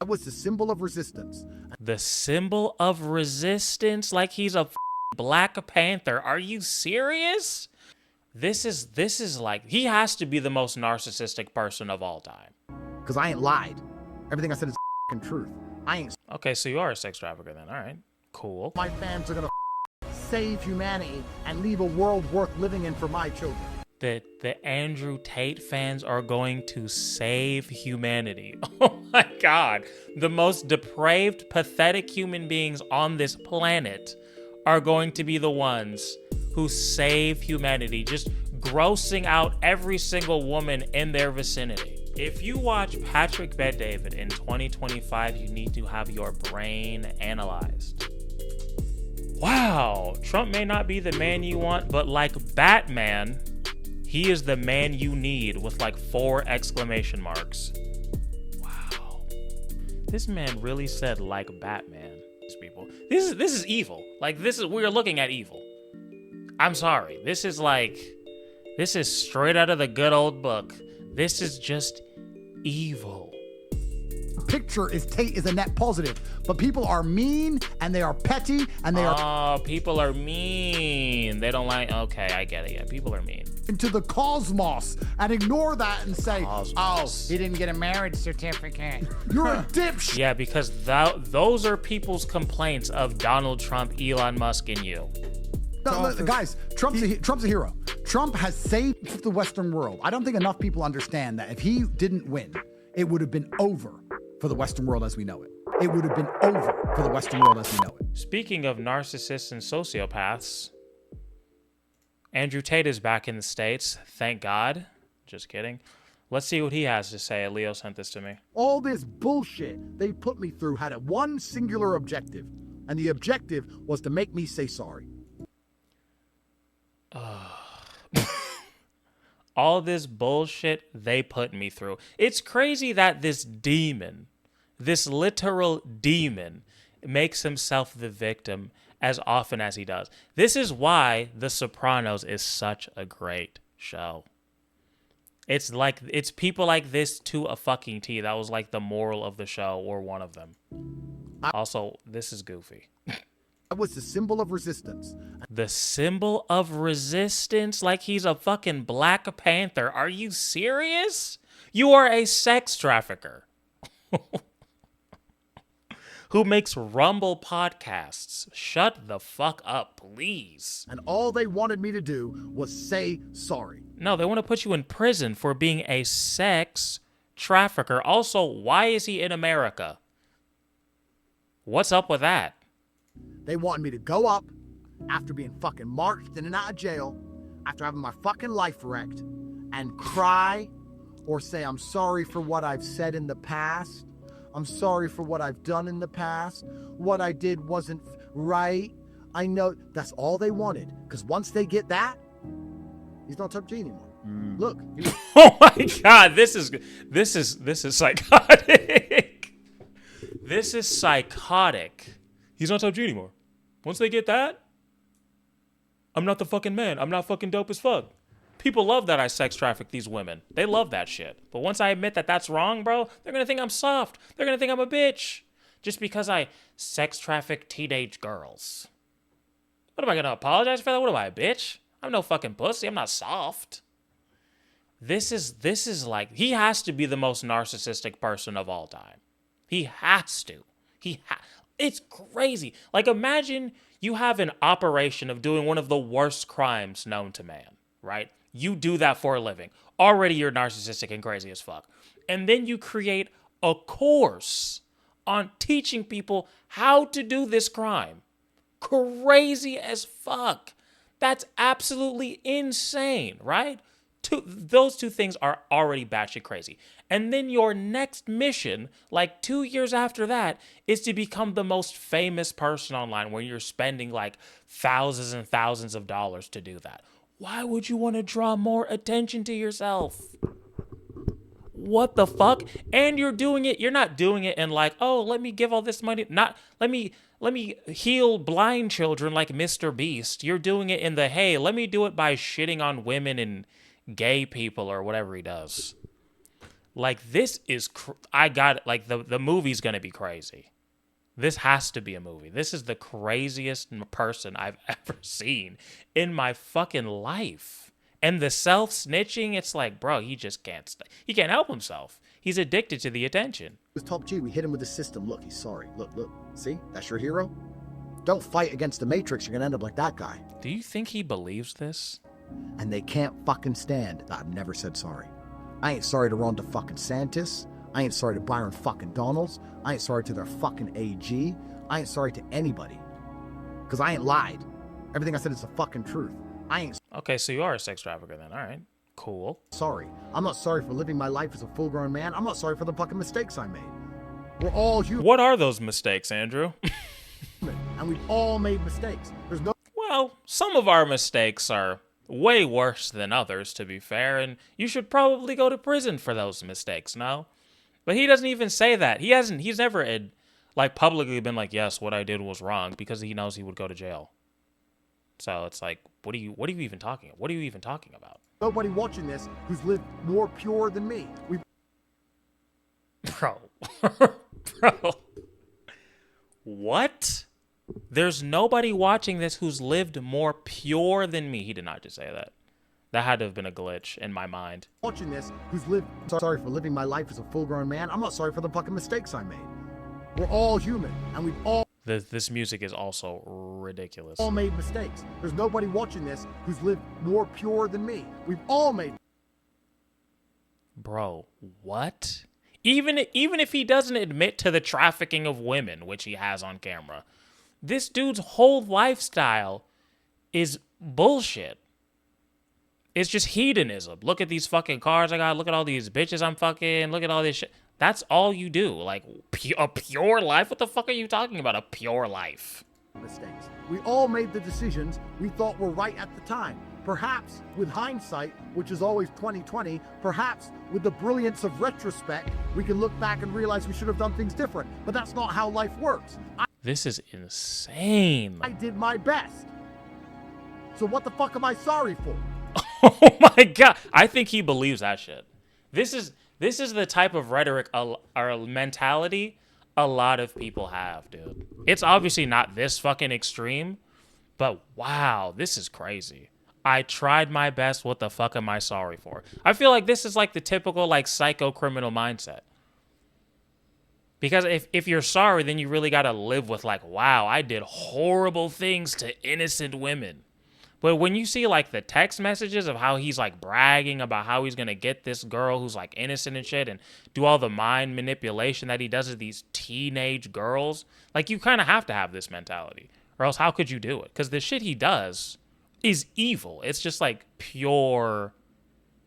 I was the symbol of resistance. The symbol of resistance? Like he's a Black Panther. Are you serious? This is like, he has to be the most narcissistic person of all time. Because I ain't lied. Everything I said is truth. I ain't. Okay, so you are a sex trafficker then. All right, cool. My fans are going to save humanity and leave a world worth living in for my children. The Andrew Tate fans are going to save humanity. Oh my God. The most depraved, pathetic human beings on this planet are going to be the ones who save humanity, just grossing out every single woman in their vicinity. If you watch Patrick Bet-David in 2025, you need to have your brain analyzed. Wow, Trump may not be the man you want, but like Batman, he is the man you need with like 4 exclamation marks. Wow. This man really said like Batman. These people. This is evil. Like we're looking at evil. I'm sorry. This is straight out of the good old book. This is just evil. Picture is Tate is a net positive, but people are mean and they are petty and they are. Oh, people are mean. They don't like. Okay, I get it. Yeah, people are mean. Into the cosmos and ignore that and say, Cosmos. oh, he didn't get a marriage certificate. You're a dipshit. Yeah, because those are people's complaints of Donald Trump, Elon Musk, and you. No, guys, Trump's a hero. Trump has saved the Western world. I don't think enough people understand that if he didn't win, it would have been over for the Western world as we know it. It would have been over for the Western world as we know it. Speaking of narcissists and sociopaths, Andrew Tate is back in the States. Thank God. Just kidding. Let's see what he has to say. Leo sent this to me. All this bullshit they put me through had one singular objective, and the objective was to make me say sorry. All this bullshit they put me through. It's crazy that this demon, this literal demon, makes himself the victim as often as he does. This is why The Sopranos is such a great show. It's people like this to a fucking T. That was like the moral of the show, or one of them. Also, this is goofy. I was the symbol of resistance. The symbol of resistance? Like he's a fucking Black Panther. Are you serious? You are a sex trafficker who makes Rumble podcasts. Shut the fuck up, please. And all they wanted me to do was say sorry. No, they want to put you in prison for being a sex trafficker. Also, why is he in America? What's up with that? They wanted me to go up after being fucking marched in and out of jail, after having my fucking life wrecked, and cry or say, I'm sorry for what I've said in the past. I'm sorry for what I've done in the past. What I did wasn't right. I know. That's all they wanted. Because once they get that, he's not Top G anymore. Look. Oh my God, this is psychotic. This is psychotic. He's not Top G anymore. Once they get that, I'm not the fucking man. I'm not fucking dope as fuck. People love that I sex traffic these women. They love that shit. But once I admit that that's wrong, bro, they're going to think I'm soft. They're going to think I'm a bitch. Just because I sex traffic teenage girls. What am I going to apologize for that? What am I, a bitch? I'm no fucking pussy. I'm not soft. This is like, he has to be the most narcissistic person of all time. He has to. It's crazy. Like, imagine you have an operation of doing one of the worst crimes known to man, right? You do that for a living. Already you're narcissistic and crazy as fuck. And then you create a course on teaching people how to do this crime. Crazy as fuck. That's absolutely insane, right? Those two things are already batshit crazy. And then your next mission, like 2 years after that, is to become the most famous person online, where you're spending like thousands and thousands of dollars to do that. Why would you want to draw more attention to yourself? What the fuck? And you're not doing it in like, oh, let me give all this money. Let me heal blind children like Mr. Beast. You're doing it in the, hey, let me do it by shitting on women and gay people or whatever he does. Like, this is, I got it. Like, the movie's going to be crazy. This has to be a movie. This is the craziest person I've ever seen in my fucking life. And the self-snitching, it's like, bro, he just can't, he can't help himself. He's addicted to the attention. It was top G. We hit him with the system. Look, he's sorry. Look. See? That's your hero? Don't fight against the Matrix. You're going to end up like that guy. Do you think he believes this? And they can't fucking stand that I've never said sorry. I ain't sorry to Ron DeSantis. I ain't sorry to Byron fucking Donalds. I ain't sorry to their fucking AG. I ain't sorry to anybody. Because I ain't lied. Everything I said is the fucking truth. I ain't... Okay, so you are a sex trafficker then. All right. Cool. Sorry. I'm not sorry for living my life as a full-grown man. I'm not sorry for the fucking mistakes I made. We're all human. What are those mistakes, Andrew? And we've all made mistakes. There's no... Well, some of our mistakes are way worse than others, to be fair, and you should probably go to prison for those mistakes, no? But he doesn't even say that. He's never, like, publicly been like, yes, what I did was wrong, because he knows he would go to jail. So it's like, what are you even talking about? Nobody watching this who's lived more pure than me. Bro. Bro. What? There's nobody watching this who's lived more pure than me. He did not just say that. That had to have been a glitch in my mind. Watching this who's lived... Sorry for living my life as a full-grown man. I'm not sorry for the fucking mistakes I made. We're all human, and we've all... This music is also ridiculous. All made mistakes. There's nobody watching this who's lived more pure than me. We've all made... Bro, what? Even if he doesn't admit to the trafficking of women, which he has on camera, this dude's whole lifestyle is bullshit. It's just hedonism. Look at these fucking cars I got. Look at all these bitches I'm fucking. Look at all this shit. That's all you do. Like, a pure life? What the fuck are you talking about? A pure life? Mistakes. We all made the decisions we thought were right at the time. Perhaps with hindsight, which is always 20/20, perhaps with the brilliance of retrospect, we can look back and realize we should have done things different. But that's not how life works. This is insane. I did my best. So what the fuck am I sorry for? Oh my God. I think he believes that shit. This is the type of rhetoric or mentality a lot of people have, dude. It's obviously not this fucking extreme, but wow, this is crazy. I tried my best. What the fuck am I sorry for? I feel like this is like the typical like psycho criminal mindset. Because if you're sorry, then you really got to live with like, wow, I did horrible things to innocent women. But when you see like the text messages of how he's like bragging about how he's going to get this girl who's like innocent and shit and do all the mind manipulation that he does to these teenage girls, like you kind of have to have this mentality or else how could you do it? Because the shit he does is evil. It's just like pure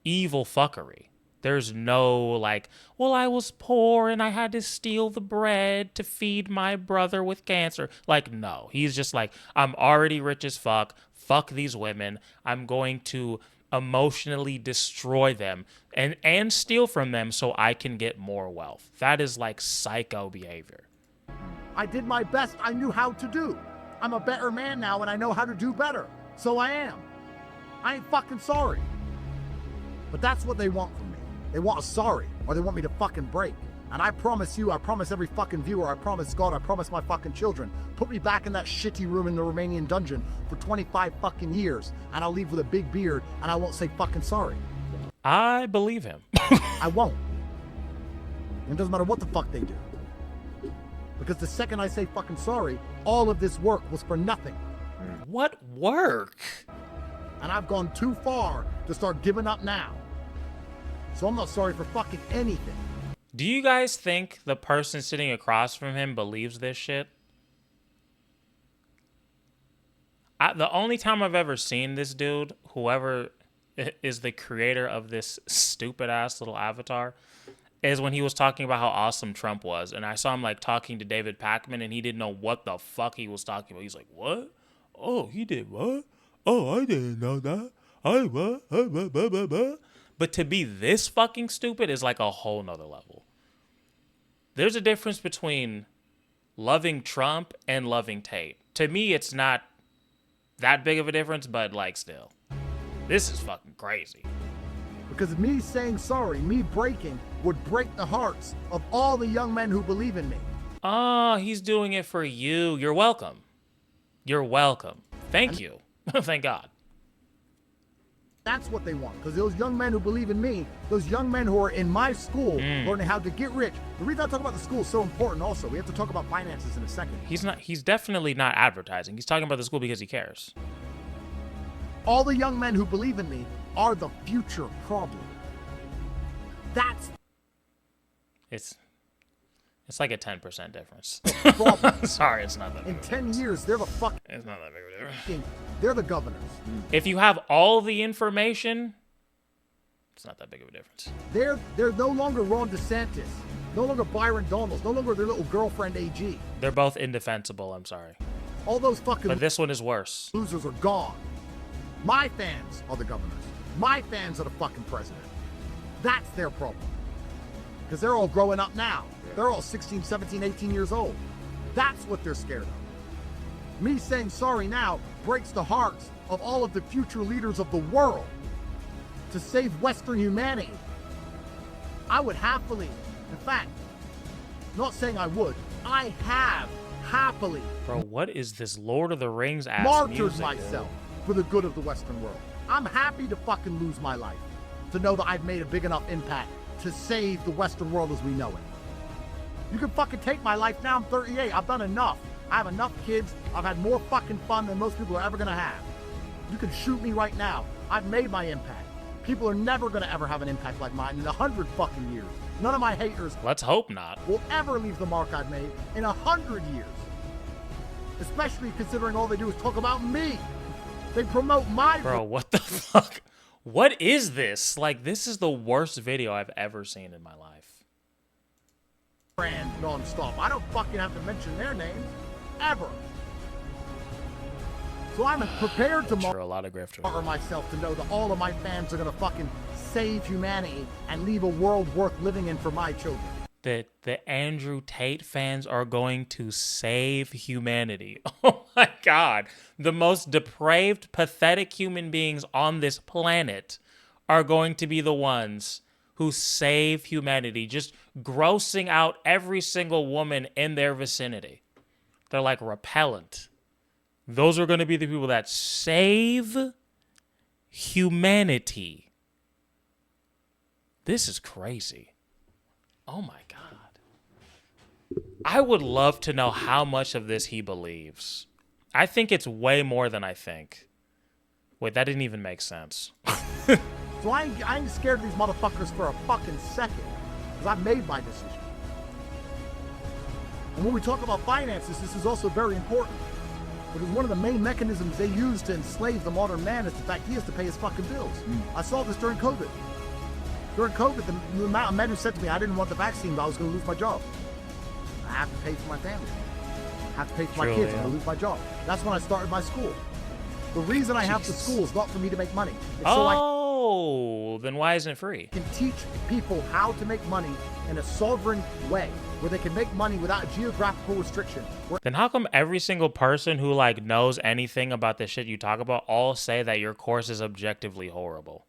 evil fuckery. There's no like, well, I was poor and I had to steal the bread to feed my brother with cancer. Like, no, he's just like, I'm already rich as fuck. Fuck these women. I'm going to emotionally destroy them and steal from them so I can get more wealth. That is like psycho behavior. I did my best I knew how to do. I'm a better man now and I know how to do better. So I am. I ain't fucking sorry. But that's what they want from me. They want a sorry, or they want me to fucking break. And I promise you, I promise every fucking viewer, I promise God, I promise my fucking children, put me back in that shitty room in the Romanian dungeon for 25 fucking years, and I'll leave with a big beard, and I won't say fucking sorry. I believe him. I won't. It doesn't matter what the fuck they do. Because the second I say fucking sorry, all of this work was for nothing. What work? And I've gone too far to start giving up now. So I'm not sorry for fucking anything. Do you guys think the person sitting across from him believes this shit? The only time I've ever seen this dude, whoever is the creator of this stupid ass little avatar, is when he was talking about how awesome Trump was. And I saw him like talking to David Pakman and he didn't know what the fuck he was talking about. He's like, what? Oh, he did what? Oh, I didn't know that. I what? But to be this fucking stupid is like a whole nother level. There's a difference between loving Trump and loving Tate. To me, it's not that big of a difference, but like still. This is fucking crazy. Because me saying sorry, me breaking, would break the hearts of all the young men who believe in me. Oh, he's doing it for you. You're welcome. You're welcome. Thank you. Thank God. That's what they want. Because those young men who believe in me, those young men who are in my school learning how to get rich. The reason I talk about the school is so important also. We have to talk about finances in a second. He's definitely not advertising. He's talking about the school because he cares. All the young men who believe in me are the future problem. That's It's like a 10% difference. problem. Sorry, it's not that big. In 10 years, they're the fucking, It's not that big of a difference. they're the governors. If you have all the information, it's not that big of a difference. They're no longer Ron DeSantis, no longer Byron Donalds, no longer their little girlfriend AG. They're both indefensible, I'm sorry. All those fucking But this one is worse. losers are gone. My fans are the governors. My fans are the fucking president. That's their problem. Because they're all growing up now. They're all 16, 17, 18 years old. That's what they're scared of. Me saying sorry now breaks the hearts of all of the future leaders of the world to save Western humanity. I would happily, in fact, not saying I would, I have happily Bro, what is this Lord of the Rings ass martyred music, myself for the good of the Western world. I'm happy to fucking lose my life to know that I've made a big enough impact to save the Western world as we know it. You can fucking take my life now. I'm 38. I've done enough. I have enough kids. I've had more fucking fun than most people are ever gonna have. You can shoot me right now. I've made my impact. People are never gonna ever have an impact like mine in 100 fucking years. None of my haters Let's hope not. will ever leave the mark I've made in 100 years. Especially considering all they do is talk about me. They promote my Bro, what the fuck? What is this? Like, this is the worst video I've ever seen in my life. brand non-stop. I don't fucking have to mention their names ever. So I'm prepared to Sure, a lot of grifter. martyr myself to know that all of my fans are gonna fucking save humanity and leave a world worth living in for my children. That the Andrew Tate fans are going to save humanity. Oh my God. The most depraved, pathetic human beings on this planet are going to be the ones who save humanity, just grossing out every single woman in their vicinity. They're like repellent. Those are going to be the people that save humanity. This is crazy. Oh my God. I would love to know how much of this he believes. I think it's way more than I think. Wait, that didn't even make sense. So I ain't scared of these motherfuckers for a fucking second, because I've made my decision. And when we talk about finances, this is also very important. Because one of the main mechanisms they use to enslave the modern man is the fact he has to pay his fucking bills. I saw this during COVID. During COVID, the amount of men who said to me, I didn't want the vaccine, but I was going to lose my job. I have to pay for my family. I have to pay for my kids. I'm going to lose my job. That's when I started my school. The reason I have the school is not for me to make money. It's so I Then why isn't it free? can teach people how to make money in a sovereign way, where they can make money without geographical restriction. Where Then how come every single person who like knows anything about the shit you talk about all say that your course is objectively horrible?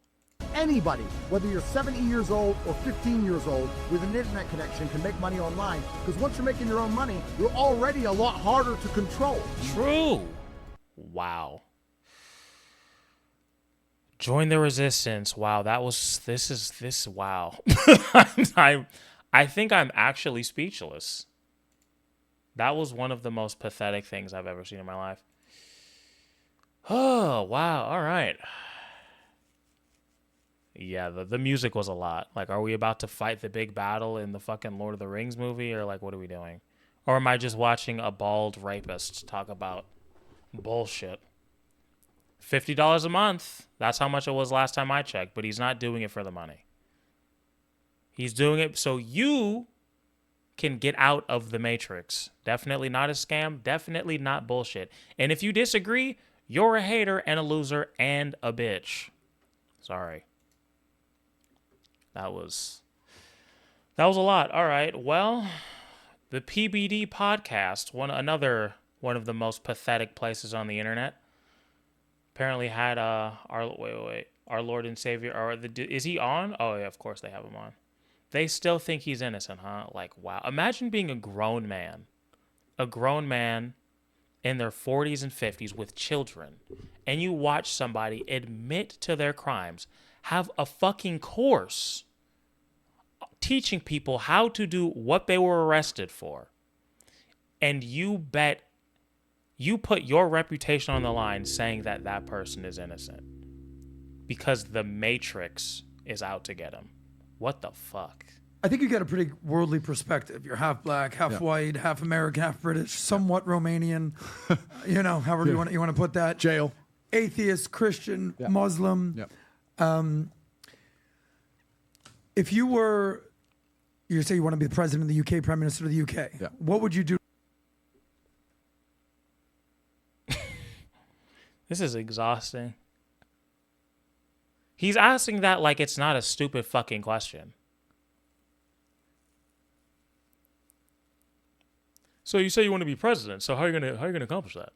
anybody, whether you're 70 years old or 15 years old, with an internet connection can make money online. Because once you're making your own money, you're already a lot harder to control. True. Wow. Join the resistance. Wow, wow. I think I'm actually speechless. That was one of the most pathetic things I've ever seen in my life. Oh, wow. All right. Yeah, the music was a lot. Like, are we about to fight the big battle in the fucking Lord of the Rings movie? Or, like, what are we doing? Or am I just watching a bald rapist talk about bullshit? $50 a month. That's how much it was last time I checked. But he's not doing it for the money. He's doing it so you can get out of the matrix. Definitely not a scam. Definitely not bullshit. And if you disagree, you're a hater and a loser and a bitch. Sorry. That was a lot. All right. Well, the PBD podcast, another one of the most pathetic places on the internet, apparently had our Lord and Savior, or is he on? Oh yeah, of course they have him on. They still think he's innocent, huh? Like, wow. Imagine being a grown man in their 40s and 50s with children, and you watch somebody admit to their crimes, have a fucking course teaching people how to do what they were arrested for, and you put your reputation on the line saying that that person is innocent because the Matrix is out to get him. What the fuck? I think you get a pretty worldly perspective. You're half black, half white, half American, half British, somewhat Romanian. However you want to put that. Jail. Atheist, Christian, Muslim. Yep. If you say you want to be the president of the UK, prime minister of the UK, what would you do? This is exhausting. He's asking that like it's not a stupid fucking question. So you say you want to be president. So how are you gonna accomplish that?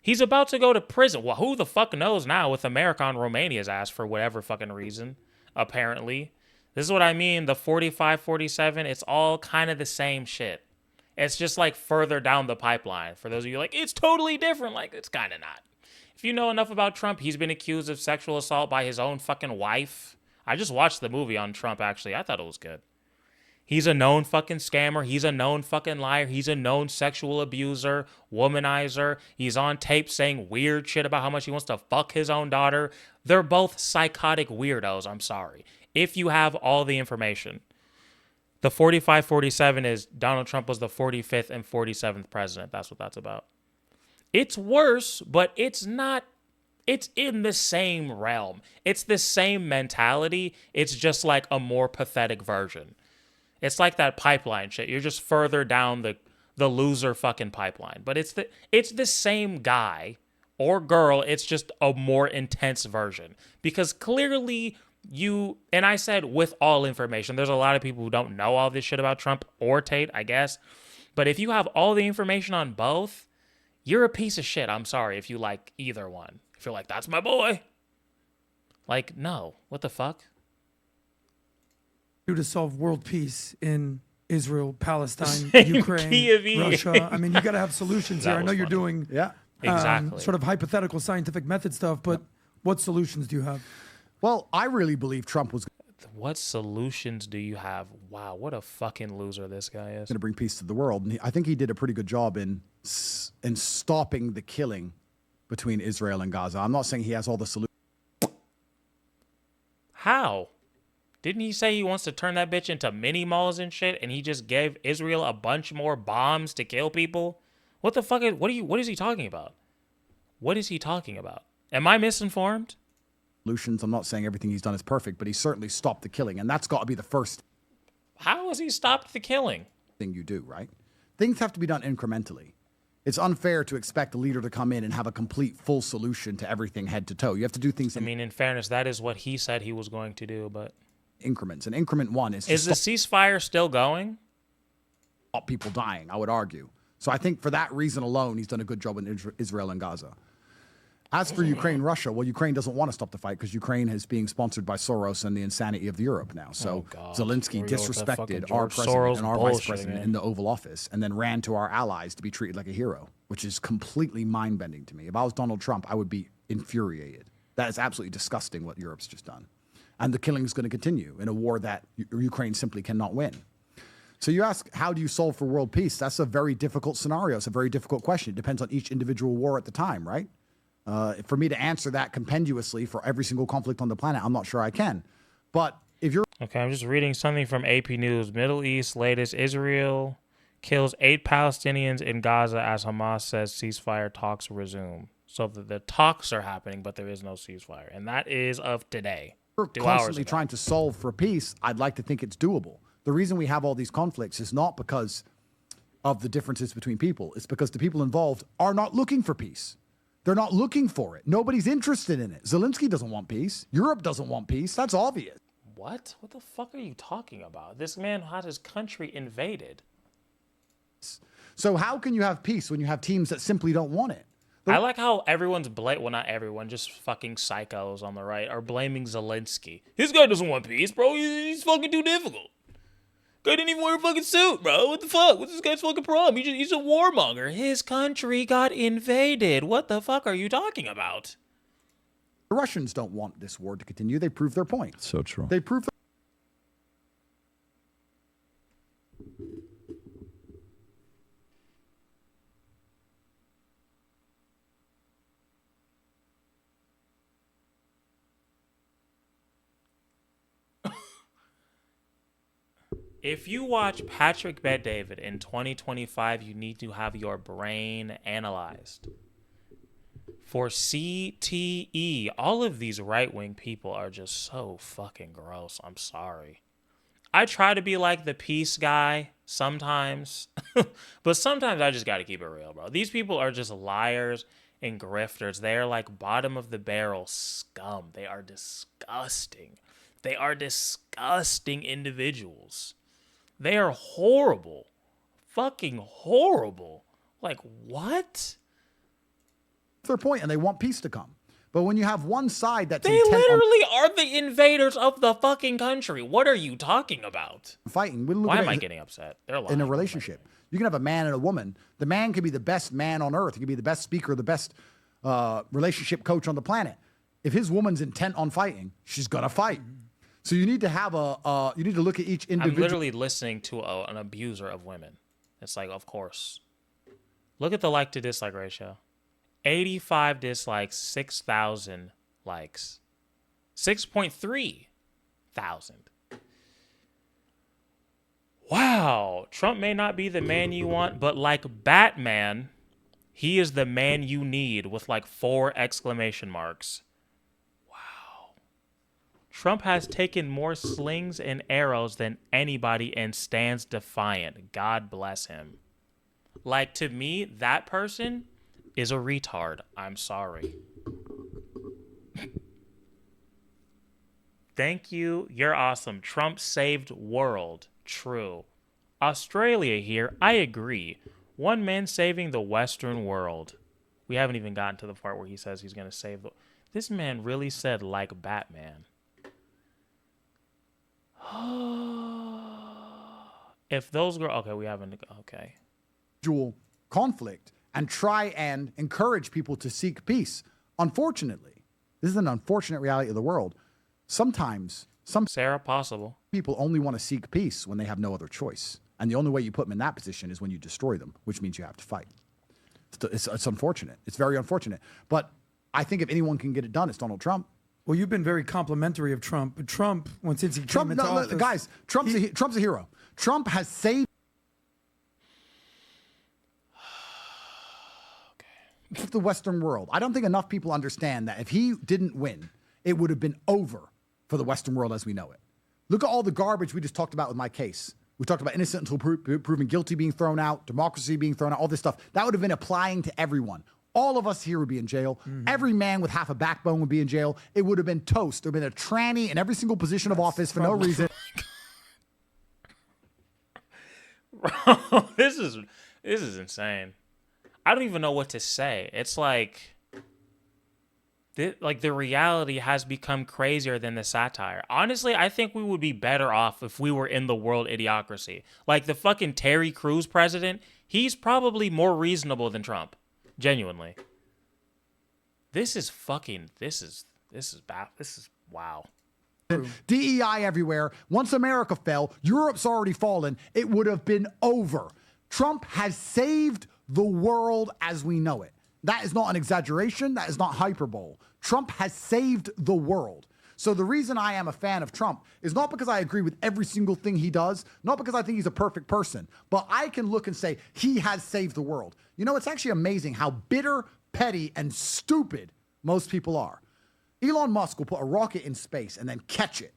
He's about to go to prison. Well, who the fuck knows now with America on Romania's ass for whatever fucking reason, apparently. This is what I mean. The 45, 47, it's all kind of the same shit. It's just like further down the pipeline. For those of you like, it's totally different. Like, it's kind of not. If you know enough about Trump, he's been accused of sexual assault by his own fucking wife. I just watched the movie on Trump, actually. I thought it was good. He's a known fucking scammer. He's a known fucking liar. He's a known sexual abuser, womanizer. He's on tape saying weird shit about how much he wants to fuck his own daughter. They're both psychotic weirdos, I'm sorry. If you have all the information. The 45, 47 is Donald Trump was the 45th and 47th president. That's what that's about. It's worse, but it's not. It's in the same realm. It's the same mentality. It's just like a more pathetic version. It's like that pipeline shit. You're just further down the loser fucking pipeline. But it's the same guy or girl. It's just a more intense version. Because clearly and I said with all information, there's a lot of people who don't know all this shit about Trump or Tate, I guess. But if you have all the information on both, you're a piece of shit. I'm sorry if you like either one. If you're like, that's my boy. Like, no. What the fuck? To solve world peace in Israel, Palestine, Ukraine, Russia. I mean, you got to have solutions here. I know you're doing exactly sort of hypothetical scientific method stuff, but what solutions do you have? Well, I really believe Trump was What solutions do you have? Wow, what a fucking loser this guy is. going to bring peace to the world. And I think he did a pretty good job in stopping the killing between Israel and Gaza. I'm not saying he has all the solutions. How? Didn't he say he wants to turn that bitch into mini malls and shit, and he just gave Israel a bunch more bombs to kill people? What the fuck? What is he talking about? What is he talking about? Am I misinformed? Solutions. I'm not saying everything he's done is perfect, but he certainly stopped the killing, and that's got to be the first How has he stopped the killing? thing you do, right? Things have to be done incrementally. It's unfair to expect a leader to come in and have a complete, full solution to everything head to toe. You have to do things in fairness, that is what he said he was going to do, but increments. And increment one is the ceasefire still going? Stop people dying, I would argue. So I think for that reason alone, he's done a good job in Israel and Gaza. As for Ukraine, Russia, well, Ukraine doesn't want to stop the fight because Ukraine is being sponsored by Soros and the insanity of Europe now. So Zelensky disrespected our president Soros and our vice president again. in the Oval Office and then ran to our allies to be treated like a hero, which is completely mind-bending to me. If I was Donald Trump, I would be infuriated. That is absolutely disgusting what Europe's just done. And the killing is going to continue in a war that Ukraine simply cannot win. So you ask, how do you solve for world peace? That's a very difficult scenario. It's a very difficult question. It depends on each individual war at the time, right? For me to answer that compendiously for every single conflict on the planet, I'm not sure I can. But if you're... Okay, I'm just reading something from AP News. Middle East latest, Israel kills 8 Palestinians in Gaza as Hamas says ceasefire talks resume. So the talks are happening, but there is no ceasefire. And that is of today. We're constantly trying to solve for peace. I'd like to think it's doable. The reason we have all these conflicts is not because of the differences between people. It's because the people involved are not looking for peace. They're not looking for it. Nobody's interested in it. Zelensky doesn't want peace. Europe doesn't want peace. That's obvious. What? What the fuck are you talking about? This man had his country invaded. So how can you have peace when you have teams that simply don't want it? I like how everyone's well, not everyone, just fucking psychos on the right are blaming Zelensky. This guy doesn't want peace, bro. He's fucking too difficult. Guy didn't even wear a fucking suit, bro. What the fuck? What's this guy's fucking problem? He's a warmonger. His country got invaded. What the fuck are you talking about? The Russians don't want this war to continue. They prove their point. So true. They prove If you watch Patrick Bet-David in 2025, you need to have your brain analyzed. For CTE, all of these right-wing people are just so fucking gross. I'm sorry. I try to be like the peace guy sometimes, but sometimes I just got to keep it real, bro. These people are just liars and grifters. They are like bottom of the barrel scum. They are disgusting. They are disgusting individuals. They are horrible. Fucking horrible. Like, what? their point, and they want peace to come. But when you have one side that's They literally are the invaders of the fucking country. What are you talking about? fighting, Why am I getting upset? They're lying. in a relationship. You can have a man and a woman. The man can be the best man on earth. He can be the best speaker, the best relationship coach on the planet. If his woman's intent on fighting, she's gonna fight. So you need to have you need to look at each individual. I'm literally listening to an abuser of women. It's like, of course. Look at the like to dislike ratio. 85 dislikes, 6,000 likes. 6.3 thousand. Wow. Trump may not be the man you want, but like Batman, he is the man you need with like 4 exclamation marks. Wow. Trump has taken more slings and arrows than anybody and stands defiant. God bless him. Like, to me, that person is a retard. I'm sorry. Thank you. You're awesome. Trump saved world. True. Australia here. I agree. One man saving the Western world. We haven't even gotten to the part where he says he's going to save the... This man really said like Batman. If those girls... Okay, we haven't... Okay. Conflict and try and encourage people to seek peace. Unfortunately, this is an unfortunate reality of the world. Sometimes some Sarah, possible. people only want to seek peace when they have no other choice. And the only way you put them in that position is when you destroy them, which means you have to fight. It's unfortunate. It's very unfortunate. But I think if anyone can get it done, it's Donald Trump. Well, you've been very complimentary of Trump. But Trump, since he came into office... Guys, Trump's a hero. Trump has saved the Western world. I don't think enough people understand that if he didn't win, it would have been over for the Western world as we know it. Look at all the garbage we just talked about with my case. We talked about innocent until proven guilty being thrown out, democracy being thrown out, all this stuff. That would have been applying to everyone. All of us here would be in jail. Mm-hmm. Every man with half a backbone would be in jail. It would have been toast. There would have been a tranny in every single position of office for no reason. Bro, this is insane. I don't even know what to say. It's like the reality has become crazier than the satire. Honestly, I think we would be better off if we were in the world idiocracy. Like the fucking Terry Crews president, he's probably more reasonable than Trump. Genuinely. This is bad. This is wow. DEI everywhere. Once America fell, Europe's already fallen. It would have been over. Trump has saved the world as we know it. That is not an exaggeration. That is not hyperbole. Trump has saved the world. So the reason I am a fan of Trump is not because I agree with every single thing he does, not because I think he's a perfect person, but I can look and say he has saved the world. You know, it's actually amazing how bitter, petty, and stupid most people are. Elon Musk will put a rocket in space and then catch it.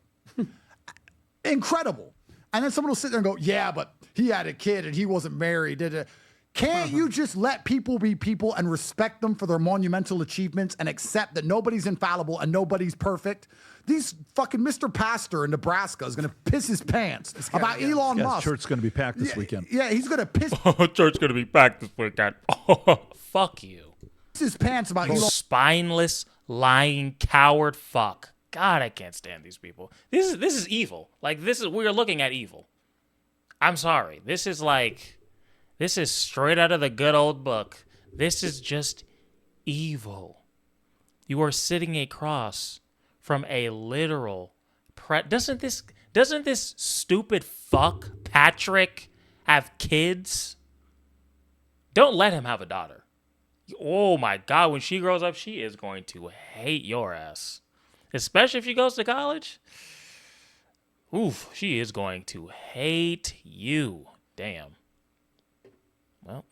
Incredible. And then someone will sit there and go, yeah, but he had a kid and he wasn't married. Can't you just let people be people and respect them for their monumental achievements and accept that nobody's infallible and nobody's perfect? These fucking Mr. Pastor in Nebraska is going to piss his pants about Elon Musk. Church's going to be packed this weekend. Yeah, he's going to piss Church's going to be packed this weekend. Fuck you. his pants about Elon. Spineless, lying, coward fuck. God, I can't stand these people. This is evil. Like, we're looking at evil. I'm sorry. This is straight out of the good old book. This is just evil. You are sitting across from a literal doesn't this stupid fuck Patrick have kids? Don't let him have a daughter. Oh my God, when she grows up, she is going to hate your ass. Especially if she goes to college. Oof, she is going to hate you. Damn. Well.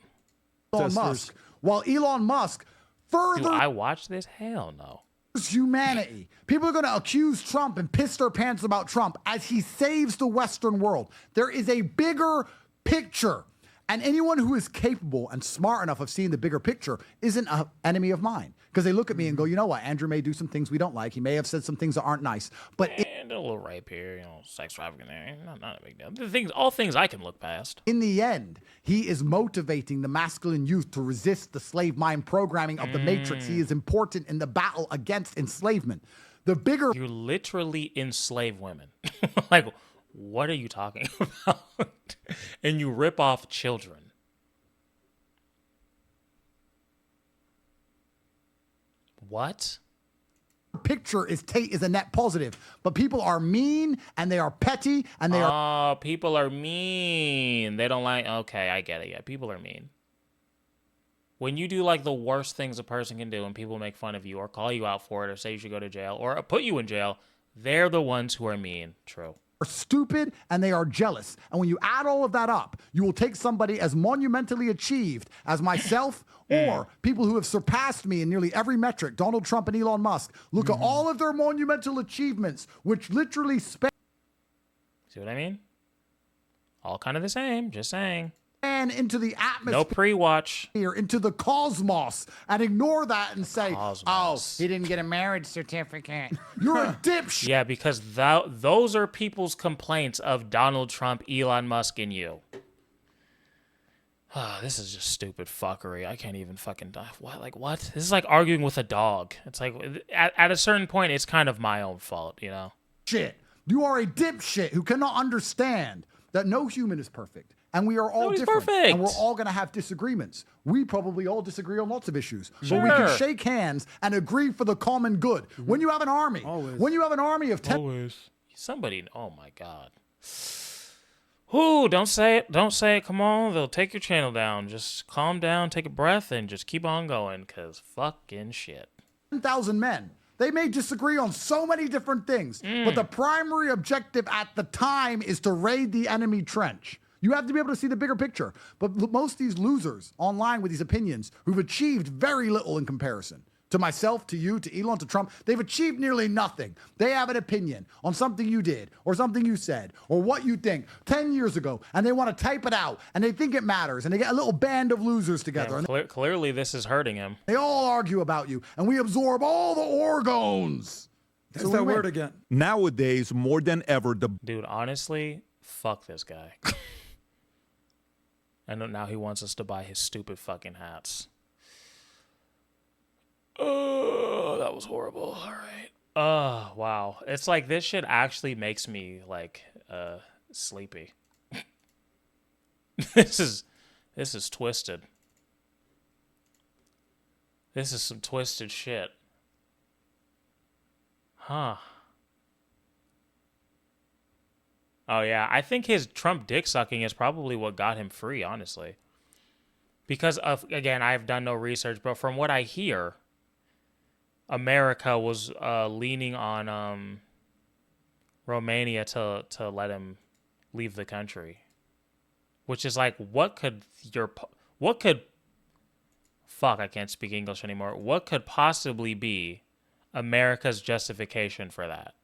Elon Musk. While Elon Musk further... Do I watch this? Hell no. Humanity. People are going to accuse Trump and piss their pants about Trump as he saves the Western world. There is a bigger picture. And anyone who is capable and smart enough of seeing the bigger picture isn't an enemy of mine. Because they look at me and go, you know what? Andrew may do some things we don't like. He may have said some things that aren't nice. But and a little rape here, sex trafficking there. Not a big deal. All things I can look past. in the end, he is motivating the masculine youth to resist the slave mind programming of the Matrix. He is important in the battle against enslavement. The bigger... You literally enslave women. Like, what are you talking about? And you rip off children. What? picture is Tate is a net positive, but people are mean and they are petty and they are... Oh, people are mean. They don't like... Okay, I get it. Yeah, people are mean. When you do like the worst things a person can do and people make fun of you or call you out for it or say you should go to jail or put you in jail, they're the ones who are mean. True. Are stupid and they are jealous. And when you add all of that up, you will take somebody as monumentally achieved as myself or people who have surpassed me in nearly every metric, Donald Trump and Elon Musk. Look at all of their monumental achievements, which literally span... See what I mean? All kind of the same, just saying. And into the atmosphere, no pre-watch, into the cosmos, and ignore that and say, Cosmos. "Oh, he didn't get a marriage certificate." You're a dipshit. Yeah, because those are people's complaints of Donald Trump, Elon Musk, and you. This is just stupid fuckery. I can't even fucking die. What? Like what? This is like arguing with a dog. It's like at a certain point, it's kind of my own fault, you know. Shit, you are a dipshit who cannot understand that no human is perfect. And we are all different. Perfect. And we're all going to have disagreements. We probably all disagree on lots of issues. Sure. But we can shake hands and agree for the common good. When you have an army, when you have an army of 10... Always. Somebody, oh my God. Whoo, don't say it. Don't say it. Come on. They'll take your channel down. Just calm down, take a breath, and just keep on going, because fucking shit. 10,000 men. They may disagree on so many different things, but the primary objective at the time is to raid the enemy trench. You have to be able to see the bigger picture. But most of these losers online with these opinions who've achieved very little in comparison to myself, to you, to Elon, to Trump, they've achieved nearly nothing. They have an opinion on something you did or something you said or what you think 10 years ago, and they want to type it out, and they think it matters, and they get a little band of losers together. And clearly this is hurting him. They all argue about you, and we absorb all the organs. That's that word again. Nowadays, more than ever, Dude, honestly, fuck this guy. And now he wants us to buy his stupid fucking hats. Oh, that was horrible. All right. Oh, wow. It's like this shit actually makes me like sleepy. This is twisted. This is some twisted shit. Huh. Oh, yeah. I think his Trump dick sucking is probably what got him free, honestly. Because, again, I've done no research, but from what I hear, America was leaning on Romania to let him leave the country. Which is like, fuck, I can't speak English anymore. What could possibly be America's justification for that?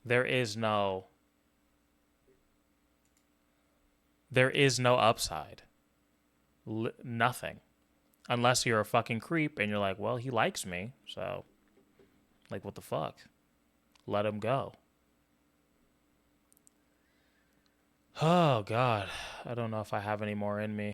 There is no upside. Nothing. Unless you're a fucking creep and you're like, well, he likes me, so, like, what the fuck? Let him go. Oh, God. I don't know if I have any more in me.